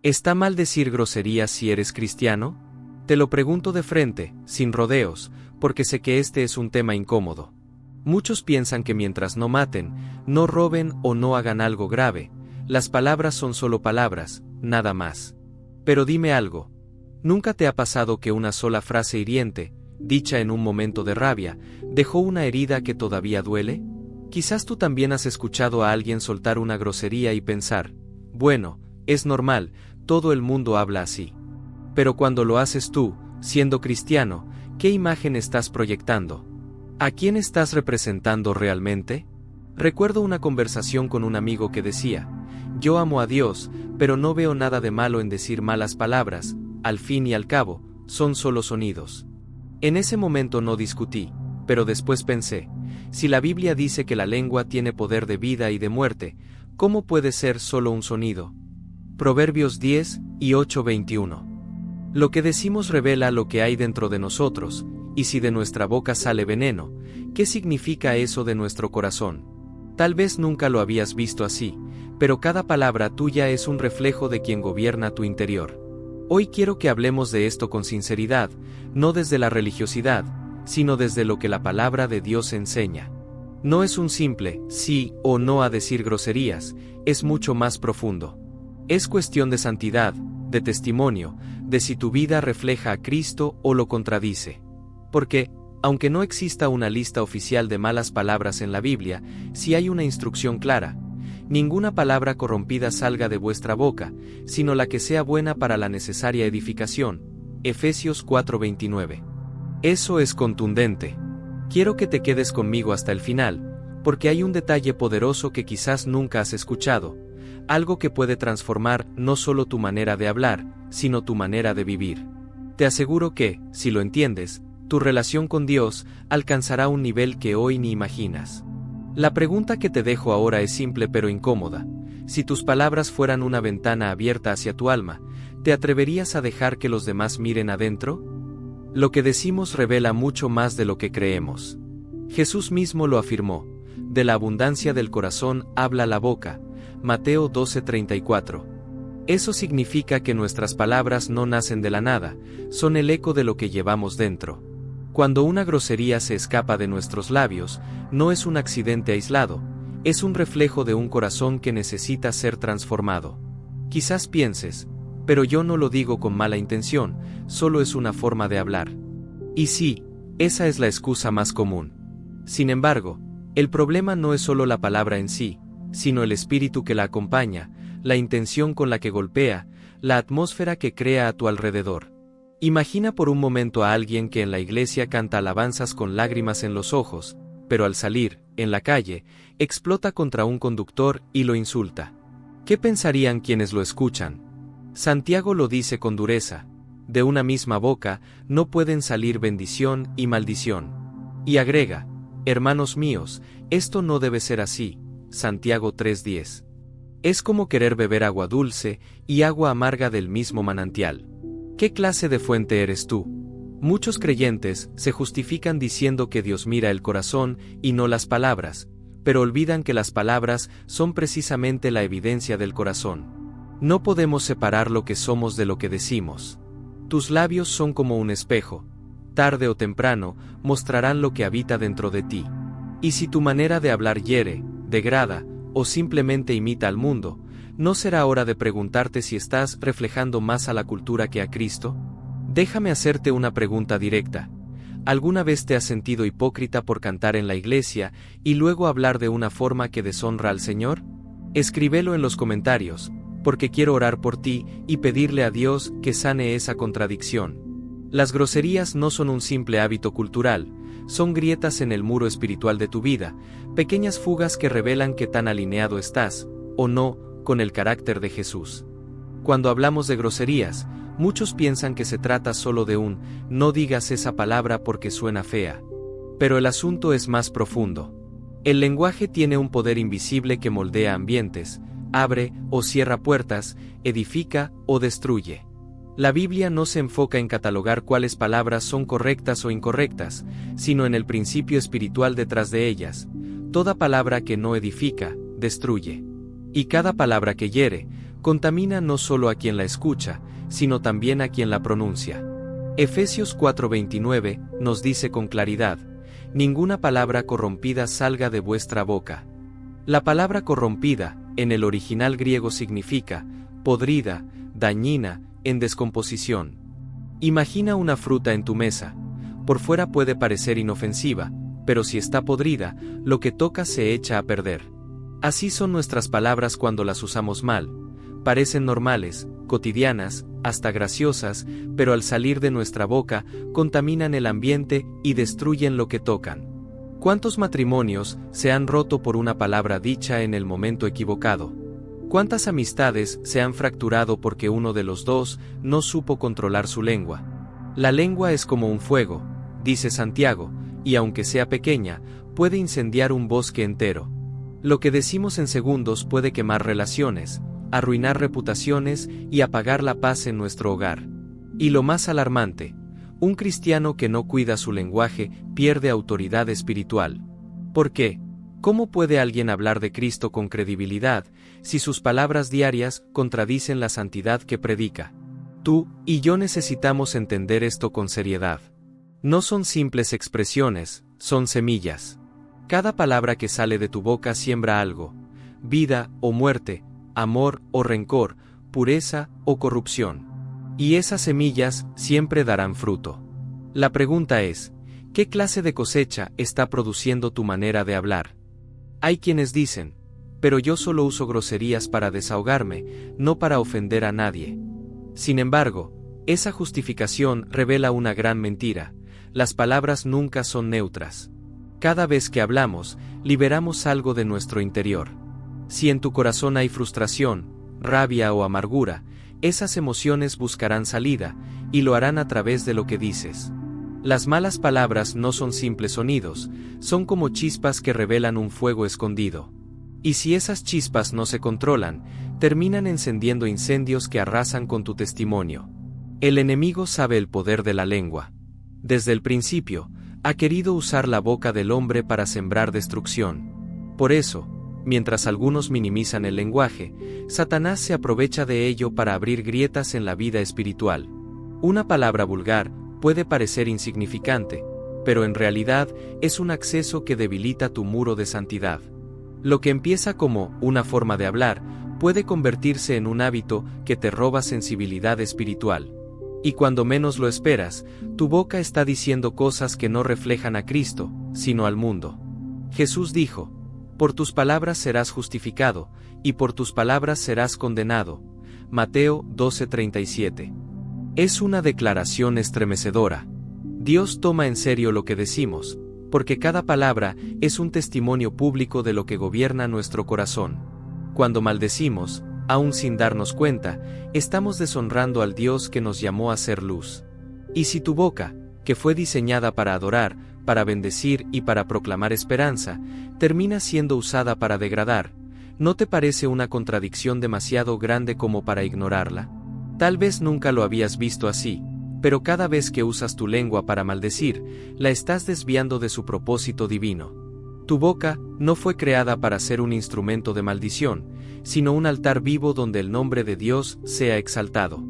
¿Está mal decir groserías si eres cristiano? Te lo pregunto de frente, sin rodeos, porque sé que este es un tema incómodo. Muchos piensan que mientras no maten, no roben o no hagan algo grave, las palabras son solo palabras, nada más. Pero dime algo. ¿Nunca te ha pasado que una sola frase hiriente, dicha en un momento de rabia, dejó una herida que todavía duele? Quizás tú también has escuchado a alguien soltar una grosería y pensar, bueno, es normal, todo el mundo habla así. Pero cuando lo haces tú, siendo cristiano, ¿qué imagen estás proyectando? ¿A quién estás representando realmente? Recuerdo una conversación con un amigo que decía, yo amo a Dios, pero no veo nada de malo en decir malas palabras, al fin y al cabo, son solo sonidos. En ese momento no discutí, pero después pensé, si la Biblia dice que la lengua tiene poder de vida y de muerte, ¿cómo puede ser solo un sonido? Proverbios 10 y 8:21. Lo que decimos revela lo que hay dentro de nosotros, y si de nuestra boca sale veneno, ¿qué significa eso de nuestro corazón? Tal vez nunca lo habías visto así, pero cada palabra tuya es un reflejo de quien gobierna tu interior. Hoy quiero que hablemos de esto con sinceridad, no desde la religiosidad, sino desde lo que la palabra de Dios enseña. No es un simple sí o no a decir groserías, es mucho más profundo. Es cuestión de santidad, de testimonio, de si tu vida refleja a Cristo o lo contradice. Porque, aunque no exista una lista oficial de malas palabras en la Biblia, sí hay una instrucción clara. Ninguna palabra corrompida salga de vuestra boca, sino la que sea buena para la necesaria edificación. Efesios 4:29. Eso es contundente. Quiero que te quedes conmigo hasta el final, porque hay un detalle poderoso que quizás nunca has escuchado, algo que puede transformar no solo tu manera de hablar, sino tu manera de vivir. Te aseguro que, si lo entiendes, tu relación con Dios alcanzará un nivel que hoy ni imaginas. La pregunta que te dejo ahora es simple pero incómoda. Si tus palabras fueran una ventana abierta hacia tu alma, ¿te atreverías a dejar que los demás miren adentro? Lo que decimos revela mucho más de lo que creemos. Jesús mismo lo afirmó, de la abundancia del corazón habla la boca, Mateo 12:34. Eso significa que nuestras palabras no nacen de la nada, son el eco de lo que llevamos dentro. Cuando una grosería se escapa de nuestros labios, no es un accidente aislado, es un reflejo de un corazón que necesita ser transformado. Quizás pienses, pero yo no lo digo con mala intención, solo es una forma de hablar. Y sí, esa es la excusa más común. Sin embargo, el problema no es solo la palabra en sí, sino el espíritu que la acompaña, la intención con la que golpea, la atmósfera que crea a tu alrededor. Imagina por un momento a alguien que en la iglesia canta alabanzas con lágrimas en los ojos, pero al salir, en la calle, explota contra un conductor y lo insulta. ¿Qué pensarían quienes lo escuchan? Santiago lo dice con dureza, de una misma boca no pueden salir bendición y maldición. Y agrega, hermanos míos, esto no debe ser así, Santiago 3:10. Es como querer beber agua dulce y agua amarga del mismo manantial. ¿Qué clase de fuente eres tú? Muchos creyentes se justifican diciendo que Dios mira el corazón y no las palabras, pero olvidan que las palabras son precisamente la evidencia del corazón. No podemos separar lo que somos de lo que decimos. Tus labios son como un espejo. Tarde o temprano, mostrarán lo que habita dentro de ti. Y si tu manera de hablar hiere, degrada, o simplemente imita al mundo, ¿no será hora de preguntarte si estás reflejando más a la cultura que a Cristo? Déjame hacerte una pregunta directa. ¿Alguna vez te has sentido hipócrita por cantar en la iglesia y luego hablar de una forma que deshonra al Señor? Escríbelo en los comentarios, porque quiero orar por ti y pedirle a Dios que sane esa contradicción. Las groserías no son un simple hábito cultural, son grietas en el muro espiritual de tu vida, pequeñas fugas que revelan qué tan alineado estás, o no, con el carácter de Jesús. Cuando hablamos de groserías, muchos piensan que se trata solo de un no digas esa palabra porque suena fea. Pero el asunto es más profundo. El lenguaje tiene un poder invisible que moldea ambientes, abre o cierra puertas, edifica o destruye. La Biblia no se enfoca en catalogar cuáles palabras son correctas o incorrectas, sino en el principio espiritual detrás de ellas. Toda palabra que no edifica, destruye. Y cada palabra que hiere, contamina no solo a quien la escucha, sino también a quien la pronuncia. Efesios 4:29 nos dice con claridad: ninguna palabra corrompida salga de vuestra boca. La palabra corrompida, en el original griego significa podrida, dañina, en descomposición. Imagina una fruta en tu mesa. Por fuera puede parecer inofensiva, pero si está podrida, lo que toca se echa a perder. Así son nuestras palabras cuando las usamos mal. Parecen normales, cotidianas, hasta graciosas, pero al salir de nuestra boca, contaminan el ambiente y destruyen lo que tocan. ¿Cuántos matrimonios se han roto por una palabra dicha en el momento equivocado? ¿Cuántas amistades se han fracturado porque uno de los dos no supo controlar su lengua? La lengua es como un fuego, dice Santiago, y aunque sea pequeña, puede incendiar un bosque entero. Lo que decimos en segundos puede quemar relaciones, arruinar reputaciones y apagar la paz en nuestro hogar. Y lo más alarmante, un cristiano que no cuida su lenguaje pierde autoridad espiritual. ¿Por qué? ¿Cómo puede alguien hablar de Cristo con credibilidad si sus palabras diarias contradicen la santidad que predica? Tú y yo necesitamos entender esto con seriedad. No son simples expresiones, son semillas. Cada palabra que sale de tu boca siembra algo: vida o muerte, amor o rencor, pureza o corrupción. Y esas semillas siempre darán fruto. La pregunta es, ¿qué clase de cosecha está produciendo tu manera de hablar? Hay quienes dicen, pero yo solo uso groserías para desahogarme, no para ofender a nadie. Sin embargo, esa justificación revela una gran mentira: las palabras nunca son neutras. Cada vez que hablamos, liberamos algo de nuestro interior. Si en tu corazón hay frustración, rabia o amargura, esas emociones buscarán salida, y lo harán a través de lo que dices. Las malas palabras no son simples sonidos, son como chispas que revelan un fuego escondido. Y si esas chispas no se controlan, terminan encendiendo incendios que arrasan con tu testimonio. El enemigo sabe el poder de la lengua. Desde el principio, ha querido usar la boca del hombre para sembrar destrucción. Por eso, mientras algunos minimizan el lenguaje, Satanás se aprovecha de ello para abrir grietas en la vida espiritual. Una palabra vulgar puede parecer insignificante, pero en realidad es un acceso que debilita tu muro de santidad. Lo que empieza como una forma de hablar puede convertirse en un hábito que te roba sensibilidad espiritual. Y cuando menos lo esperas, tu boca está diciendo cosas que no reflejan a Cristo, sino al mundo. Jesús dijo: por tus palabras serás justificado, y por tus palabras serás condenado. Mateo 12:37. Es una declaración estremecedora. Dios toma en serio lo que decimos, porque cada palabra es un testimonio público de lo que gobierna nuestro corazón. Cuando maldecimos, aún sin darnos cuenta, estamos deshonrando al Dios que nos llamó a ser luz. Y si tu boca, que fue diseñada para adorar, para bendecir y para proclamar esperanza, termina siendo usada para degradar, ¿no te parece una contradicción demasiado grande como para ignorarla? Tal vez nunca lo habías visto así, pero cada vez que usas tu lengua para maldecir, la estás desviando de su propósito divino. Tu boca no fue creada para ser un instrumento de maldición, sino un altar vivo donde el nombre de Dios sea exaltado.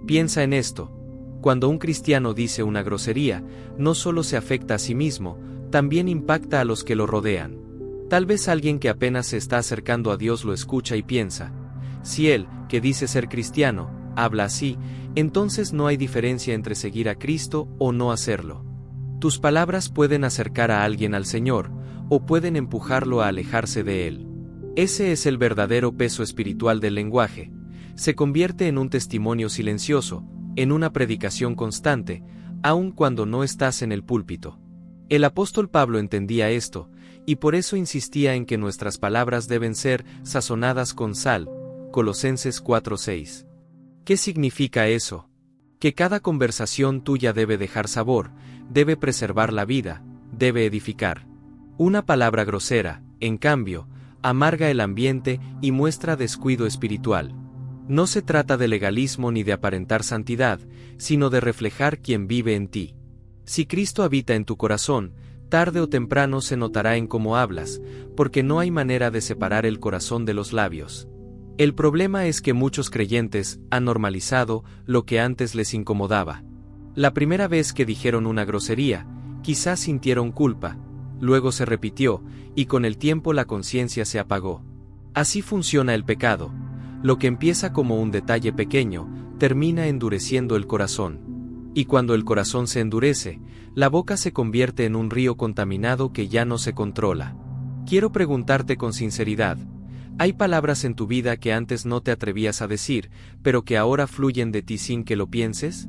Piensa en esto: cuando un cristiano dice una grosería, no solo se afecta a sí mismo, también impacta a los que lo rodean. Tal vez alguien que apenas se está acercando a Dios lo escucha y piensa: si él, que dice ser cristiano, habla así, entonces no hay diferencia entre seguir a Cristo o no hacerlo. Tus palabras pueden acercar a alguien al Señor, o pueden empujarlo a alejarse de Él. Ese es el verdadero peso espiritual del lenguaje. Se convierte en un testimonio silencioso, en una predicación constante, aun cuando no estás en el púlpito. El apóstol Pablo entendía esto, y por eso insistía en que nuestras palabras deben ser sazonadas con sal. Colosenses 4:6. ¿Qué significa eso? Que cada conversación tuya debe dejar sabor, debe preservar la vida, debe edificar. Una palabra grosera, en cambio, amarga el ambiente y muestra descuido espiritual. No se trata de legalismo ni de aparentar santidad, sino de reflejar quién vive en ti. Si Cristo habita en tu corazón, tarde o temprano se notará en cómo hablas, porque no hay manera de separar el corazón de los labios. El problema es que muchos creyentes han normalizado lo que antes les incomodaba. La primera vez que dijeron una grosería, quizás sintieron culpa, luego se repitió, y con el tiempo la conciencia se apagó. Así funciona el pecado. Lo que empieza como un detalle pequeño, termina endureciendo el corazón. Y cuando el corazón se endurece, la boca se convierte en un río contaminado que ya no se controla. Quiero preguntarte con sinceridad, ¿hay palabras en tu vida que antes no te atrevías a decir, pero que ahora fluyen de ti sin que lo pienses?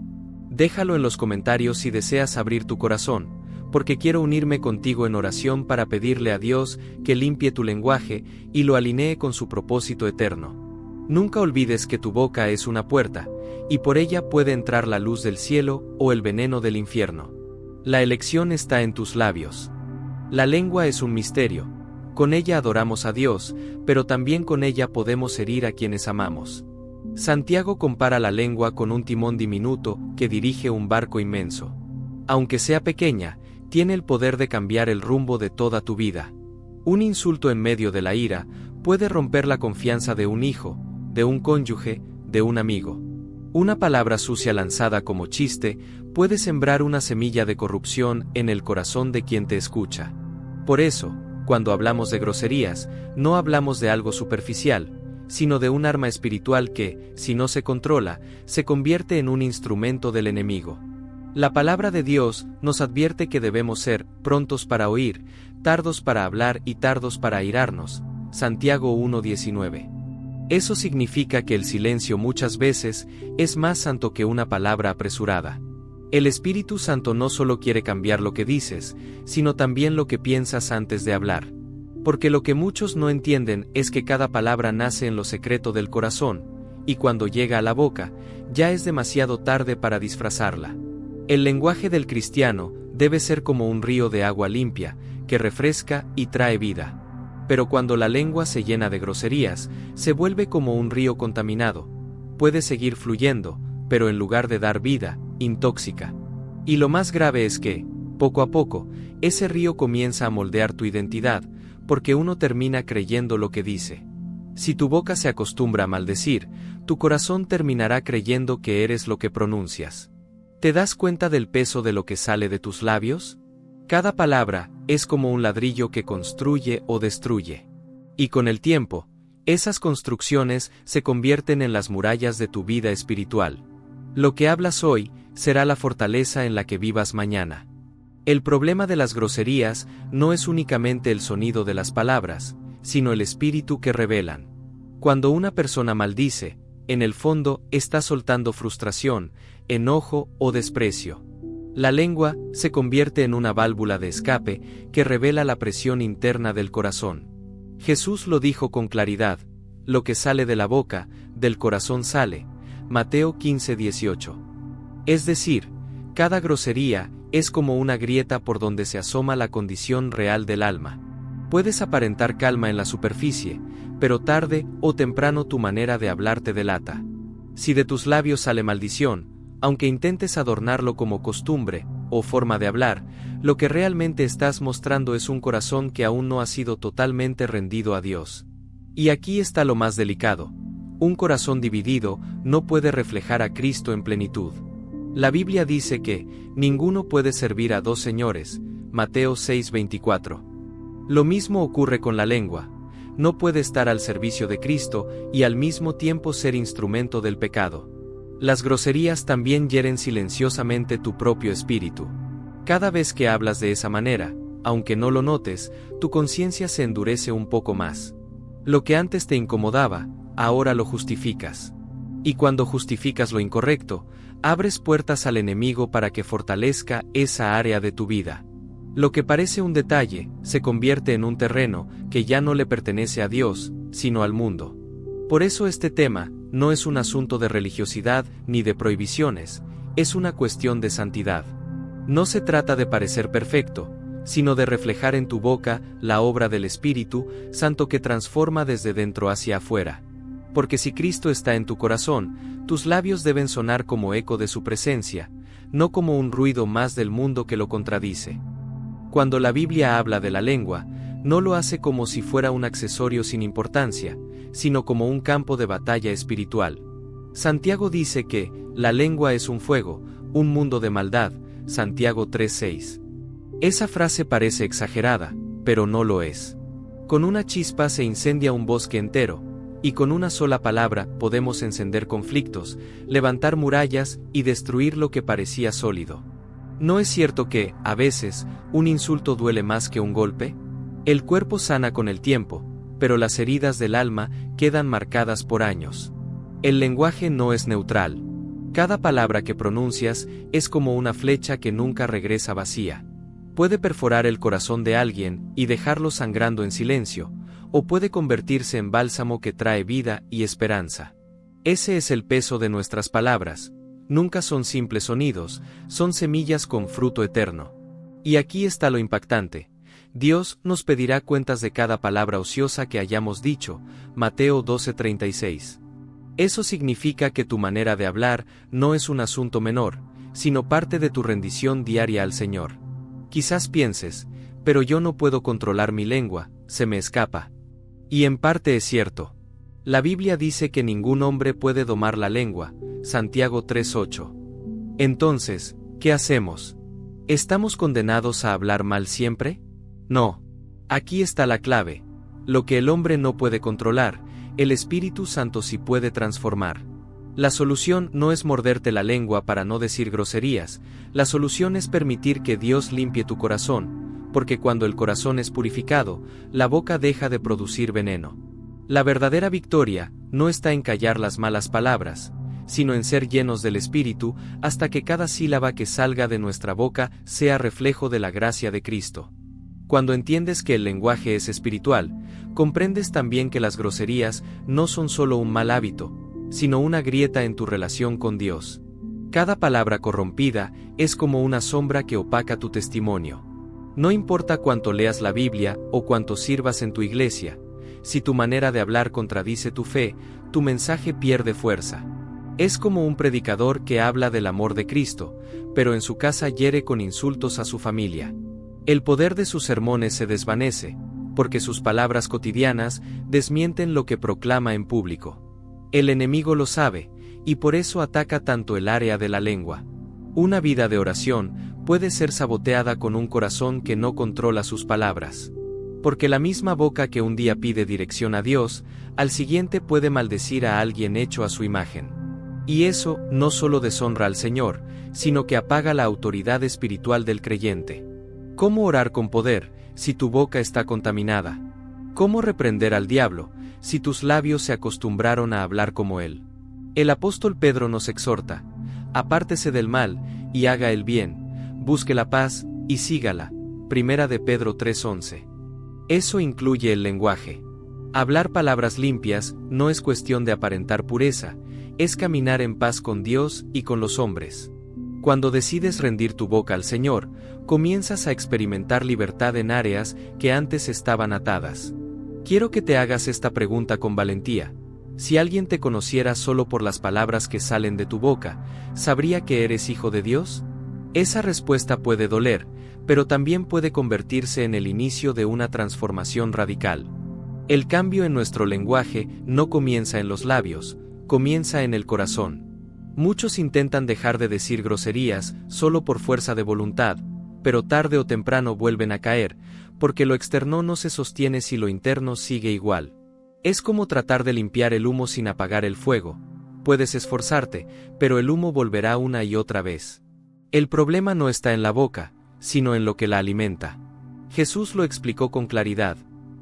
Déjalo en los comentarios si deseas abrir tu corazón, porque quiero unirme contigo en oración para pedirle a Dios que limpie tu lenguaje y lo alinee con su propósito eterno. Nunca olvides que tu boca es una puerta, y por ella puede entrar la luz del cielo o el veneno del infierno. La elección está en tus labios. La lengua es un misterio. Con ella adoramos a Dios, pero también con ella podemos herir a quienes amamos. Santiago compara la lengua con un timón diminuto que dirige un barco inmenso. Aunque sea pequeña, tiene el poder de cambiar el rumbo de toda tu vida. Un insulto en medio de la ira puede romper la confianza de un hijo, de un cónyuge, de un amigo. Una palabra sucia lanzada como chiste puede sembrar una semilla de corrupción en el corazón de quien te escucha. Por eso, cuando hablamos de groserías, no hablamos de algo superficial, sino de un arma espiritual que, si no se controla, se convierte en un instrumento del enemigo. La palabra de Dios nos advierte que debemos ser prontos para oír, tardos para hablar y tardos para airarnos. Santiago 1:19. Eso significa que el silencio muchas veces es más santo que una palabra apresurada. El Espíritu Santo no solo quiere cambiar lo que dices, sino también lo que piensas antes de hablar. Porque lo que muchos no entienden es que cada palabra nace en lo secreto del corazón, y cuando llega a la boca, ya es demasiado tarde para disfrazarla. El lenguaje del cristiano debe ser como un río de agua limpia, que refresca y trae vida. Pero cuando la lengua se llena de groserías, se vuelve como un río contaminado. Puede seguir fluyendo, pero en lugar de dar vida, intóxica. Y lo más grave es que, poco a poco, ese río comienza a moldear tu identidad, porque uno termina creyendo lo que dice. Si tu boca se acostumbra a maldecir, tu corazón terminará creyendo que eres lo que pronuncias. ¿Te das cuenta del peso de lo que sale de tus labios? Cada palabra es como un ladrillo que construye o destruye. Y con el tiempo, esas construcciones se convierten en las murallas de tu vida espiritual. Lo que hablas hoy será la fortaleza en la que vivas mañana. El problema de las groserías no es únicamente el sonido de las palabras, sino el espíritu que revelan. Cuando una persona maldice, en el fondo está soltando frustración, enojo o desprecio. La lengua se convierte en una válvula de escape que revela la presión interna del corazón. Jesús lo dijo con claridad: lo que sale de la boca, del corazón sale. Mateo 15:18. Es decir, cada grosería es como una grieta por donde se asoma la condición real del alma. Puedes aparentar calma en la superficie, pero tarde o temprano tu manera de hablar te delata. Si de tus labios sale maldición, aunque intentes adornarlo como costumbre o forma de hablar, lo que realmente estás mostrando es un corazón que aún no ha sido totalmente rendido a Dios. Y aquí está lo más delicado: un corazón dividido no puede reflejar a Cristo en plenitud. La Biblia dice que ninguno puede servir a dos señores, Mateo 6:24. Lo mismo ocurre con la lengua. No puede estar al servicio de Cristo y al mismo tiempo ser instrumento del pecado. Las groserías también hieren silenciosamente tu propio espíritu. Cada vez que hablas de esa manera, aunque no lo notes, tu conciencia se endurece un poco más. Lo que antes te incomodaba, ahora lo justificas. Y cuando justificas lo incorrecto, abres puertas al enemigo para que fortalezca esa área de tu vida. Lo que parece un detalle, se convierte en un terreno que ya no le pertenece a Dios, sino al mundo. Por eso este tema no es un asunto de religiosidad ni de prohibiciones, es una cuestión de santidad. No se trata de parecer perfecto, sino de reflejar en tu boca la obra del Espíritu Santo que transforma desde dentro hacia afuera. Porque si Cristo está en tu corazón, tus labios deben sonar como eco de su presencia, no como un ruido más del mundo que lo contradice. Cuando la Biblia habla de la lengua, no lo hace como si fuera un accesorio sin importancia, sino como un campo de batalla espiritual. Santiago dice que la lengua es un fuego, un mundo de maldad, Santiago 3:6. Esa frase parece exagerada, pero no lo es. Con una chispa se incendia un bosque entero, y con una sola palabra podemos encender conflictos, levantar murallas y destruir lo que parecía sólido. ¿No es cierto que, a veces, un insulto duele más que un golpe? El cuerpo sana con el tiempo, pero las heridas del alma quedan marcadas por años. El lenguaje no es neutral. Cada palabra que pronuncias es como una flecha que nunca regresa vacía. Puede perforar el corazón de alguien y dejarlo sangrando en silencio, o puede convertirse en bálsamo que trae vida y esperanza. Ese es el peso de nuestras palabras. Nunca son simples sonidos, son semillas con fruto eterno. Y aquí está lo impactante. Dios nos pedirá cuentas de cada palabra ociosa que hayamos dicho, Mateo 12:36. Eso significa que tu manera de hablar no es un asunto menor, sino parte de tu rendición diaria al Señor. Quizás pienses, pero yo no puedo controlar mi lengua, se me escapa. Y en parte es cierto. La Biblia dice que ningún hombre puede domar la lengua, Santiago 3:8. Entonces, ¿qué hacemos? ¿Estamos condenados a hablar mal siempre? No. Aquí está la clave. Lo que el hombre no puede controlar, el Espíritu Santo sí puede transformar. La solución no es morderte la lengua para no decir groserías, la solución es permitir que Dios limpie tu corazón, porque cuando el corazón es purificado, la boca deja de producir veneno. La verdadera victoria no está en callar las malas palabras, sino en ser llenos del Espíritu hasta que cada sílaba que salga de nuestra boca sea reflejo de la gracia de Cristo. Cuando entiendes que el lenguaje es espiritual, comprendes también que las groserías no son solo un mal hábito, sino una grieta en tu relación con Dios. Cada palabra corrompida es como una sombra que opaca tu testimonio. No importa cuánto leas la Biblia o cuánto sirvas en tu iglesia, si tu manera de hablar contradice tu fe, tu mensaje pierde fuerza. Es como un predicador que habla del amor de Cristo, pero en su casa hiere con insultos a su familia. El poder de sus sermones se desvanece, porque sus palabras cotidianas desmienten lo que proclama en público. El enemigo lo sabe, y por eso ataca tanto el área de la lengua. Una vida de oración puede ser saboteada con un corazón que no controla sus palabras. Porque la misma boca que un día pide dirección a Dios, al siguiente puede maldecir a alguien hecho a su imagen. Y eso no solo deshonra al Señor, sino que apaga la autoridad espiritual del creyente. ¿Cómo orar con poder, si tu boca está contaminada? ¿Cómo reprender al diablo, si tus labios se acostumbraron a hablar como él? El apóstol Pedro nos exhorta: apártese del mal, y haga el bien, busque la paz, y sígala. Primera de Pedro 3:11. Eso incluye el lenguaje. Hablar palabras limpias no es cuestión de aparentar pureza, es caminar en paz con Dios y con los hombres. Cuando decides rendir tu boca al Señor, comienzas a experimentar libertad en áreas que antes estaban atadas. Quiero que te hagas esta pregunta con valentía. Si alguien te conociera solo por las palabras que salen de tu boca, ¿sabría que eres hijo de Dios? Esa respuesta puede doler, pero también puede convertirse en el inicio de una transformación radical. El cambio en nuestro lenguaje no comienza en los labios, comienza en el corazón. Muchos intentan dejar de decir groserías solo por fuerza de voluntad, pero tarde o temprano vuelven a caer, porque lo externo no se sostiene si lo interno sigue igual. Es como tratar de limpiar el humo sin apagar el fuego. Puedes esforzarte, pero el humo volverá una y otra vez. El problema no está en la boca, sino en lo que la alimenta. Jesús lo explicó con claridad.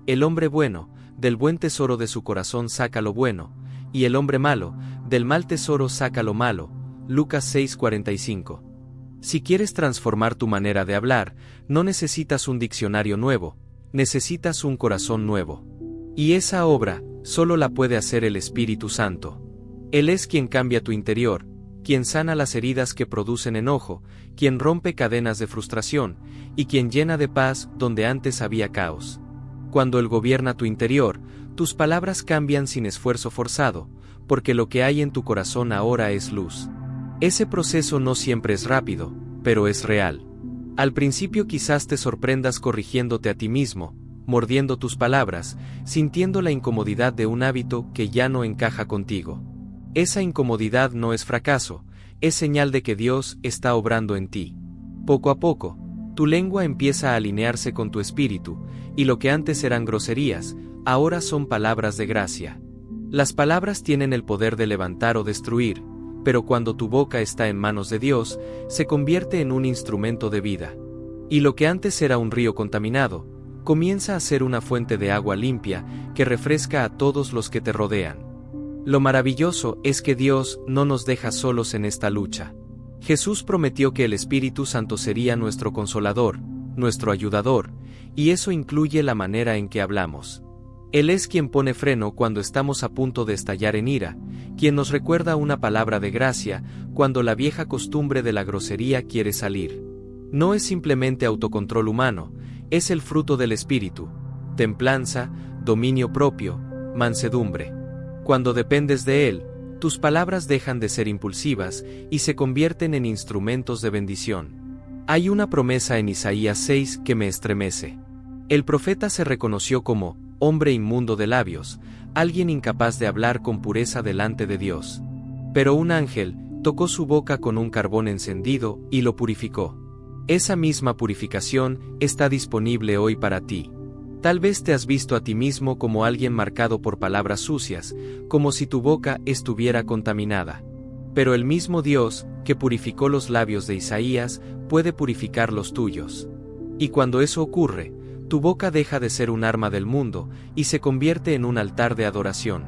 El hombre bueno, del buen tesoro de su corazón saca lo bueno, y el hombre malo, del mal tesoro saca lo malo. Lucas 6:45. Si quieres transformar tu manera de hablar, no necesitas un diccionario nuevo, necesitas un corazón nuevo. Y esa obra, solo la puede hacer el Espíritu Santo. Él es quien cambia tu interior, quien sana las heridas que producen enojo, quien rompe cadenas de frustración, y quien llena de paz donde antes había caos. Cuando Él gobierna tu interior, tus palabras cambian sin esfuerzo forzado, porque lo que hay en tu corazón ahora es luz. Ese proceso no siempre es rápido, pero es real. Al principio quizás te sorprendas corrigiéndote a ti mismo, mordiendo tus palabras, sintiendo la incomodidad de un hábito que ya no encaja contigo. Esa incomodidad no es fracaso, es señal de que Dios está obrando en ti. Poco a poco, tu lengua empieza a alinearse con tu espíritu, y lo que antes eran groserías, ahora son palabras de gracia. Las palabras tienen el poder de levantar o destruir, pero cuando tu boca está en manos de Dios, se convierte en un instrumento de vida. Y lo que antes era un río contaminado, comienza a ser una fuente de agua limpia que refresca a todos los que te rodean. Lo maravilloso es que Dios no nos deja solos en esta lucha. Jesús prometió que el Espíritu Santo sería nuestro consolador, nuestro ayudador, y eso incluye la manera en que hablamos. Él es quien pone freno cuando estamos a punto de estallar en ira, quien nos recuerda una palabra de gracia cuando la vieja costumbre de la grosería quiere salir. No es simplemente autocontrol humano, es el fruto del Espíritu: templanza, dominio propio, mansedumbre. Cuando dependes de Él, tus palabras dejan de ser impulsivas y se convierten en instrumentos de bendición. Hay una promesa en Isaías 6 que me estremece. El profeta se reconoció como hombre inmundo de labios, alguien incapaz de hablar con pureza delante de Dios. Pero un ángel tocó su boca con un carbón encendido y lo purificó. Esa misma purificación está disponible hoy para ti. Tal vez te has visto a ti mismo como alguien marcado por palabras sucias, como si tu boca estuviera contaminada. Pero el mismo Dios, que purificó los labios de Isaías, puede purificar los tuyos. Y cuando eso ocurre, tu boca deja de ser un arma del mundo y se convierte en un altar de adoración.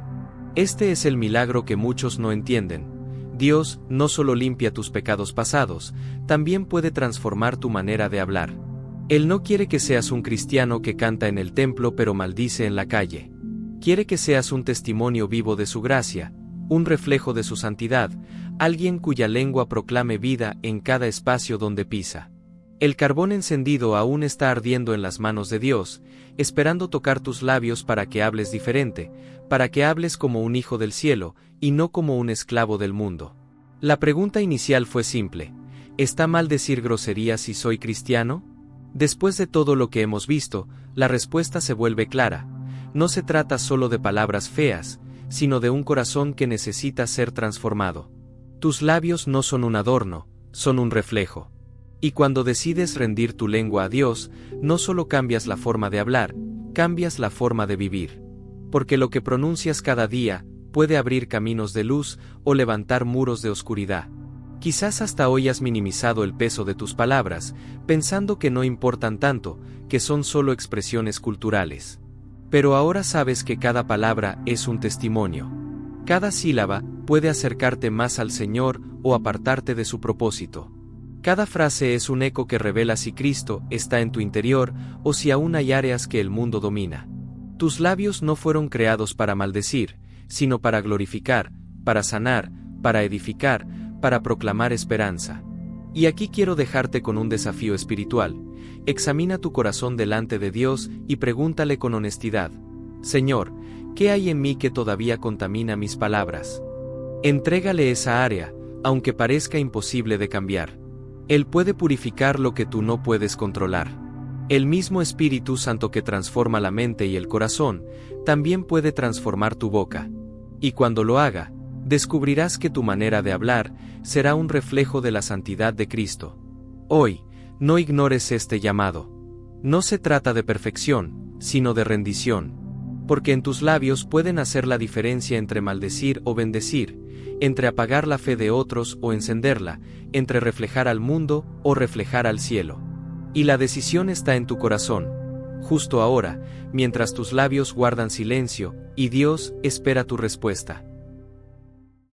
Este es el milagro que muchos no entienden. Dios no solo limpia tus pecados pasados, también puede transformar tu manera de hablar. Él no quiere que seas un cristiano que canta en el templo pero maldice en la calle. Quiere que seas un testimonio vivo de su gracia, un reflejo de su santidad, alguien cuya lengua proclame vida en cada espacio donde pisa. El carbón encendido aún está ardiendo en las manos de Dios, esperando tocar tus labios para que hables diferente, para que hables como un hijo del cielo, y no como un esclavo del mundo. La pregunta inicial fue simple: ¿está mal decir groserías si soy cristiano? Después de todo lo que hemos visto, la respuesta se vuelve clara. No se trata solo de palabras feas, sino de un corazón que necesita ser transformado. Tus labios no son un adorno, son un reflejo. Y cuando decides rendir tu lengua a Dios, no solo cambias la forma de hablar, cambias la forma de vivir. Porque lo que pronuncias cada día puede abrir caminos de luz o levantar muros de oscuridad. Quizás hasta hoy has minimizado el peso de tus palabras, pensando que no importan tanto, que son solo expresiones culturales. Pero ahora sabes que cada palabra es un testimonio. Cada sílaba puede acercarte más al Señor o apartarte de su propósito. Cada frase es un eco que revela si Cristo está en tu interior o si aún hay áreas que el mundo domina. Tus labios no fueron creados para maldecir, sino para glorificar, para sanar, para edificar, para proclamar esperanza. Y aquí quiero dejarte con un desafío espiritual. Examina tu corazón delante de Dios y pregúntale con honestidad: Señor, ¿qué hay en mí que todavía contamina mis palabras? Entrégale esa área, aunque parezca imposible de cambiar. Él puede purificar lo que tú no puedes controlar. El mismo Espíritu Santo que transforma la mente y el corazón, también puede transformar tu boca. Y cuando lo haga, descubrirás que tu manera de hablar será un reflejo de la santidad de Cristo. Hoy, no ignores este llamado. No se trata de perfección, sino de rendición. Porque en tus labios pueden hacer la diferencia entre maldecir o bendecir, entre apagar la fe de otros o encenderla, entre reflejar al mundo o reflejar al cielo. Y la decisión está en tu corazón, justo ahora, mientras tus labios guardan silencio, y Dios espera tu respuesta.